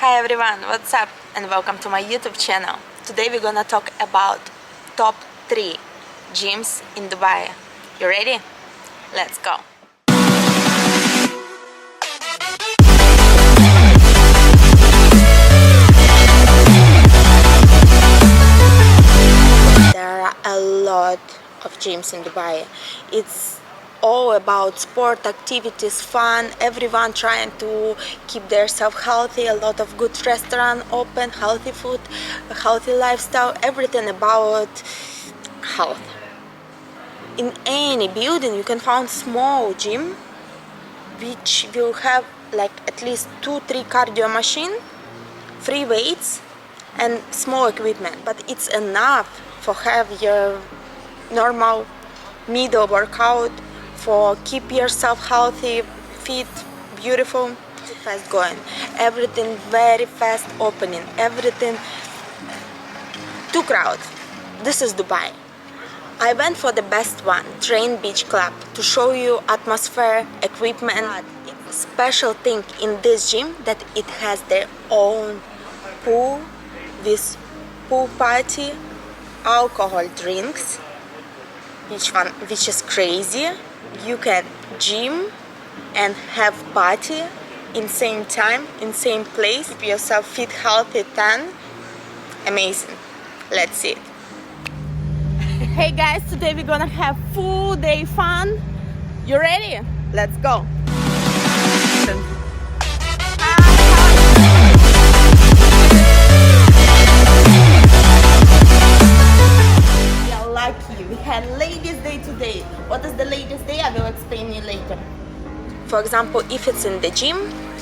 Hi everyone, what's up and welcome to my YouTube channel. Today we're gonna talk about top 3 gyms in Dubai. You ready? Let's go. There are a lot of gyms in Dubai. It's all about sport, activities, fun, everyone trying to keep themselves healthy, a lot of good restaurants open, healthy food, healthy lifestyle, everything about health. In any building you can find small gym which will have like at least 2-3 cardio machine, free weights and small equipment, but it's enough for have your normal middle workout, for keep yourself healthy, fit, beautiful, fast going, everything very fast opening, everything too crowded. This is Dubai. I went for the best one, Train Beach Club, to show you atmosphere, equipment. Special thing in this gym that it has their own pool with pool party, alcohol drinks, which is crazy. You can gym and have party in same time, in same place. Keep yourself fit, healthy, tan. Amazing. Let's see it. Hey guys, today we're gonna have full day fun. You ready? Let's go. We had ladies day today. What is the ladies day? I will explain you later. For example, if it's in the gym,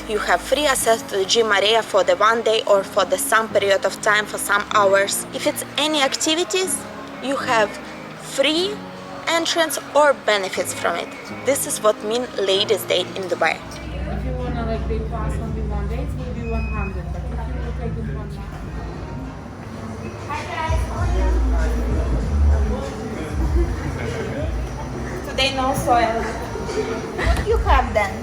you have free access to the gym area for the one day or for the some period of time, for some hours. If it's any activities, you have free entrance or benefits from it. This is what mean ladies day in Dubai. If you wanna like day pass only one day, it will be 100. But if you will take it 1 month. Hi guys, how are you? Today no soil. What do you have then?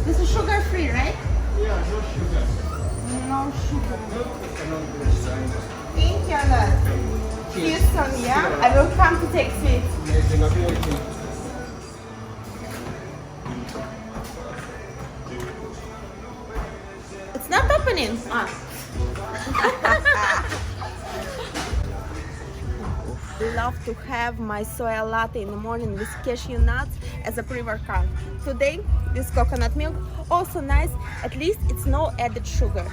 This is sugar free, right? Yeah, no sugar. No sugar. Thank you a lot. See you soon, yeah? I will come to take sweets. It's not opening. Love to have my soy latte in the morning with cashew nuts as a pre-workout. Today this coconut milk, also nice, at least it's no added sugar.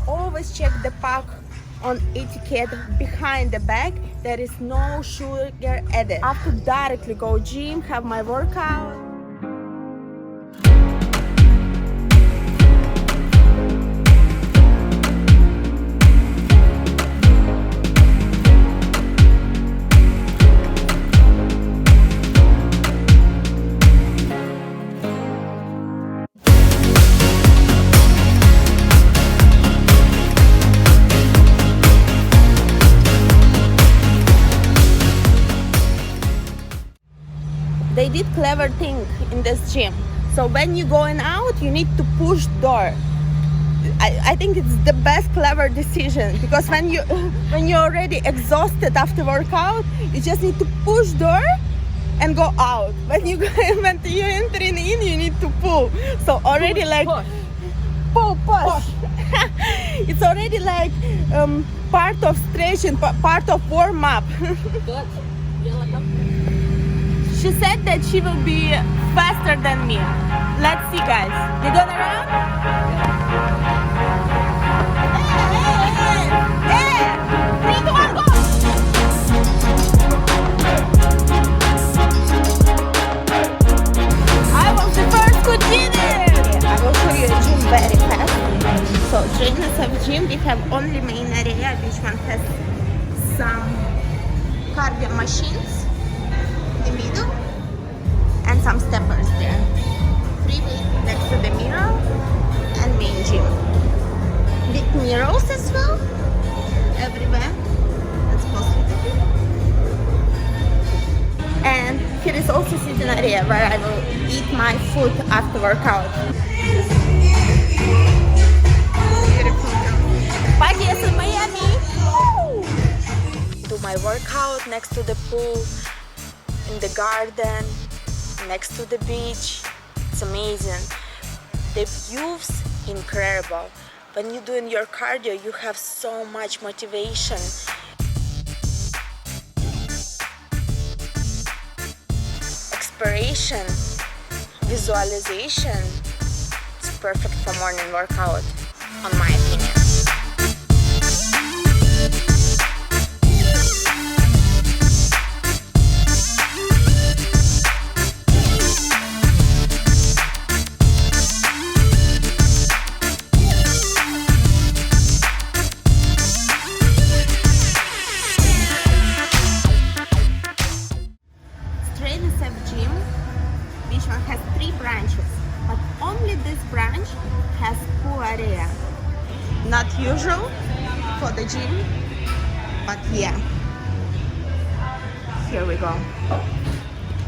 Always check the pack on etiquette behind the bag, there is no sugar added. I have to directly go gym, have my workout. They did clever thing in this gym. So when you're going out, you need to push door. I think it's the best clever decision, because when you're already exhausted after workout, you just need to push door and go out. When you're entering in, you need to pull. So already like push. It's already like part of stretching, part of warm up. She said that she will be faster than me. Let's see, guys. You gonna run? Hey! 3, 2, 1, go! I was the first who did it! I will show you a gym very fast. So, trainers of gym, we have only main area, which one has some cardio machines. The middle and some steppers there. Free weight next to the mirror and main gym. Big mirrors as well everywhere. That's possible. And here is also sitting area where I will eat my food after workout. Beautiful. out next to the pool, in the garden, next to the beach. It's amazing. The views incredible. When you're doing your cardio, you have so much motivation. Expiration, visualization. It's perfect for morning workout, on my opinion. Gym, which one has 3 branches, but only this branch has pool area. Not usual for the gym, but yeah. Here we go.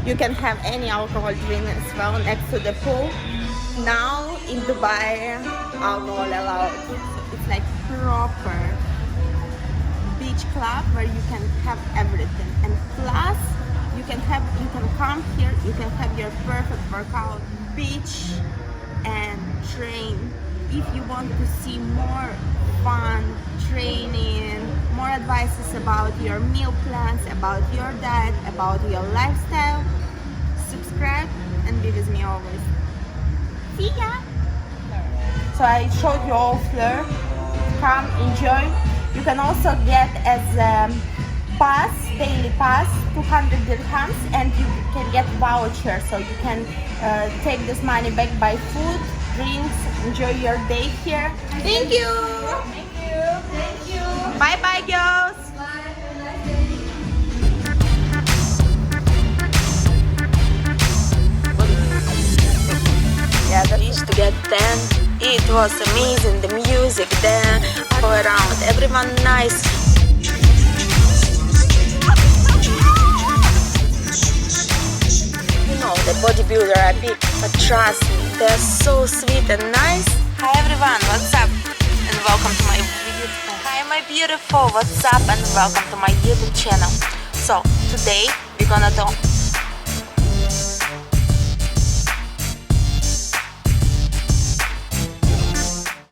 You can have any alcohol drink as well next to the pool. Now in Dubai, alcohol allowed. So it's like proper beach club where you can have everything, and plus you can come here, you can have your perfect workout, beach and train. If you want to see more fun training, more advices about your meal plans, about your diet, about your lifestyle, subscribe and be with me always. See ya! So I showed you all floor. Come, enjoy. You can also get as pass, daily pass, 200 dirhams, and you can get voucher, so you can take this money back, buy food, drinks, enjoy your day here. Thank you! Thank you. Thank you. Bye bye, girls! Yeah, that used to get 10. It was amazing, the music there, all around, everyone nice. The bodybuilder are big, but trust me, they're so sweet and nice. Hi everyone, what's up? And welcome to my video. Hi my beautiful, what's up? And welcome to my YouTube channel. So today we're gonna